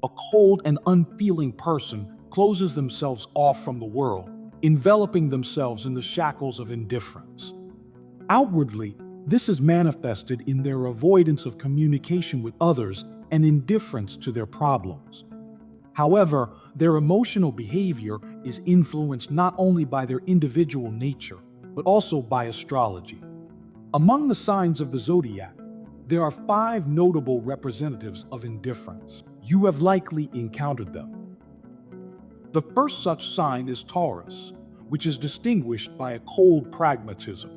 A cold and unfeeling person closes themselves off from the world, enveloping themselves in the shackles of indifference. Outwardly, this is manifested in their avoidance of communication with others and indifference to their problems. However, their emotional behavior is influenced not only by their individual nature, but also by astrology. Among the signs of the zodiac, there are 5 notable representatives of indifference. You have likely encountered them. The first such sign is Taurus, which is distinguished by a cold pragmatism.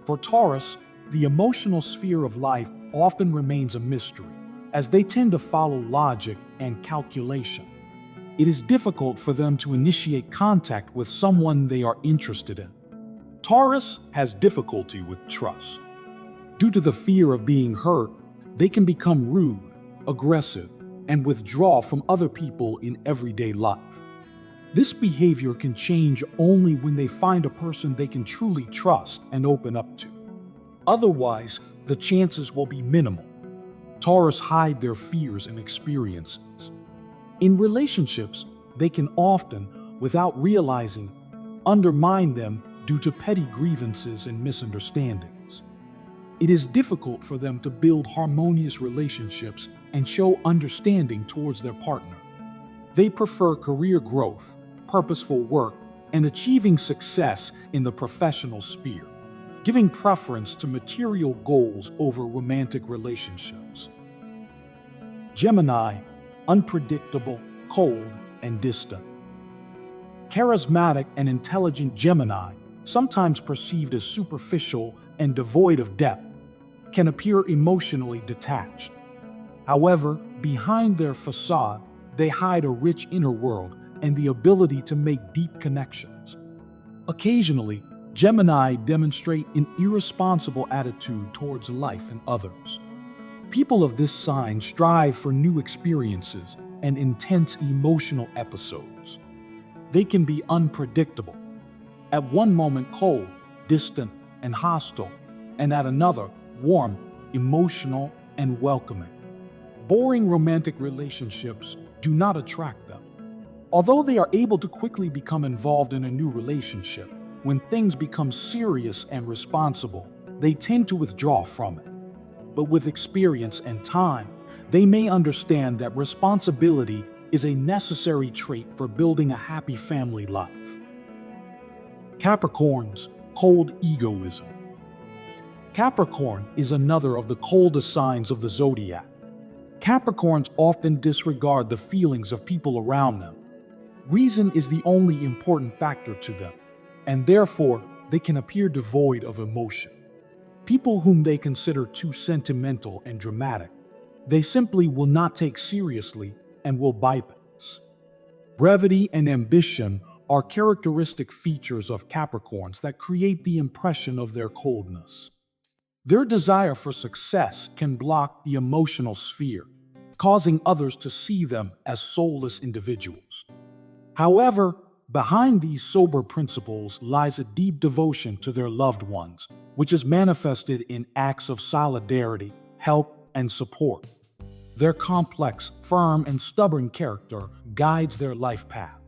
For Taurus, the emotional sphere of life often remains a mystery, as they tend to follow logic and calculation. It is difficult for them to initiate contact with someone they are interested in. Taurus has difficulty with trust. Due to the fear of being hurt, they can become rude, aggressive, and withdraw from other people in everyday life. This behavior can change only when they find a person they can truly trust and open up to. Otherwise, the chances will be minimal. Taurus hide their fears and experiences. In relationships, they can often, without realizing, undermine them due to petty grievances and misunderstandings. It is difficult for them to build harmonious relationships and show understanding towards their partner. They prefer career growth, purposeful work, and achieving success in the professional sphere, giving preference to material goals over romantic relationships. Gemini, unpredictable, cold, and distant. Charismatic and intelligent Gemini, sometimes perceived as superficial and devoid of depth, can appear emotionally detached. However, behind their facade, they hide a rich inner world and the ability to make deep connections. Occasionally, Gemini demonstrate an irresponsible attitude towards life and others. People of this sign strive for new experiences and intense emotional episodes. They can be unpredictable. At one moment cold, distant, and hostile, and at another warm, emotional, and welcoming. Boring romantic relationships do not attract them. Although they are able to quickly become involved in a new relationship, when things become serious and responsible, they tend to withdraw from it. But with experience and time, they may understand that responsibility is a necessary trait for building a happy family life. Capricorn's cold egoism. Capricorn is another of the coldest signs of the zodiac. Capricorns often disregard the feelings of people around them. Reason is the only important factor to them, and therefore they can appear devoid of emotion. People whom they consider too sentimental and dramatic, they simply will not take seriously and will bypass. Brevity and ambition are characteristic features of Capricorns that create the impression of their coldness. Their desire for success can block the emotional sphere, causing others to see them as soulless individuals. However, behind these sober principles lies a deep devotion to their loved ones, which is manifested in acts of solidarity, help, and support. Their complex, firm, and stubborn character guides their life path.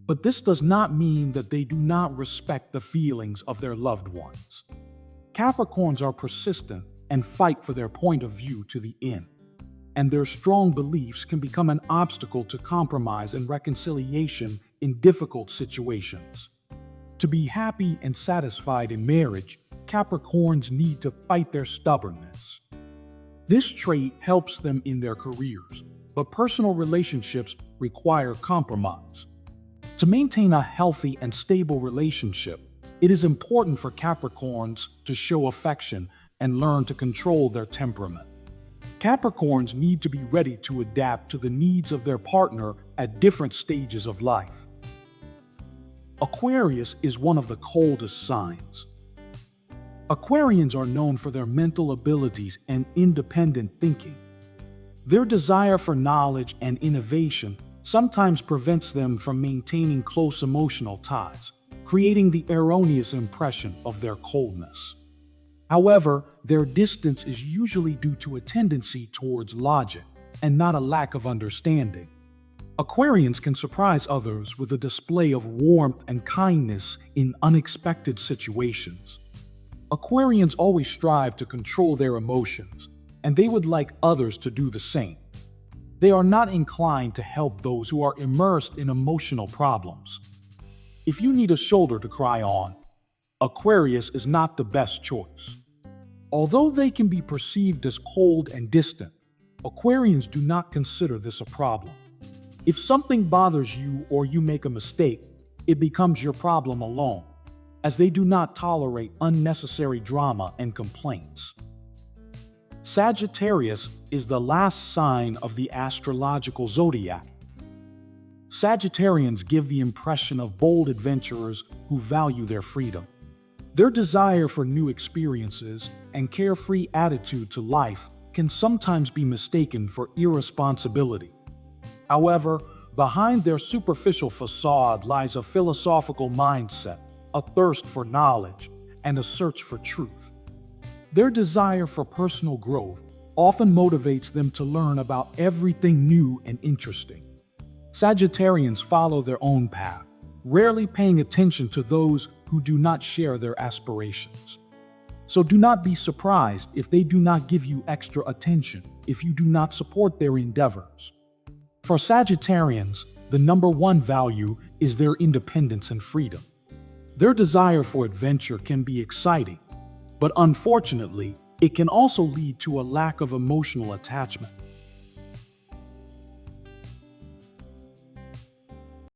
But this does not mean that they do not respect the feelings of their loved ones. Capricorns are persistent and fight for their point of view to the end, and their strong beliefs can become an obstacle to compromise and reconciliation in difficult situations. To be happy and satisfied in marriage, Capricorns need to fight their stubbornness. This trait helps them in their careers, but personal relationships require compromise. To maintain a healthy and stable relationship, it is important for Capricorns to show affection and learn to control their temperament. Capricorns need to be ready to adapt to the needs of their partner at different stages of life. Aquarius is one of the coldest signs. Aquarians are known for their mental abilities and independent thinking. Their desire for knowledge and innovation sometimes prevents them from maintaining close emotional ties, creating the erroneous impression of their coldness. However, their distance is usually due to a tendency towards logic, and not a lack of understanding. Aquarians can surprise others with a display of warmth and kindness in unexpected situations. Aquarians always strive to control their emotions, and they would like others to do the same. They are not inclined to help those who are immersed in emotional problems. If you need a shoulder to cry on, Aquarius is not the best choice. Although they can be perceived as cold and distant, Aquarians do not consider this a problem. If something bothers you or you make a mistake, it becomes your problem alone, as they do not tolerate unnecessary drama and complaints. Sagittarius is the last sign of the astrological zodiac. Sagittarians give the impression of bold adventurers who value their freedom. Their desire for new experiences and carefree attitude to life can sometimes be mistaken for irresponsibility. However, behind their superficial facade lies a philosophical mindset, a thirst for knowledge, and a search for truth. Their desire for personal growth often motivates them to learn about everything new and interesting. Sagittarians follow their own path, rarely paying attention to those who do not share their aspirations. So do not be surprised if they do not give you extra attention if you do not support their endeavors. For Sagittarians, the number one value is their independence and freedom. Their desire for adventure can be exciting, but unfortunately, it can also lead to a lack of emotional attachment.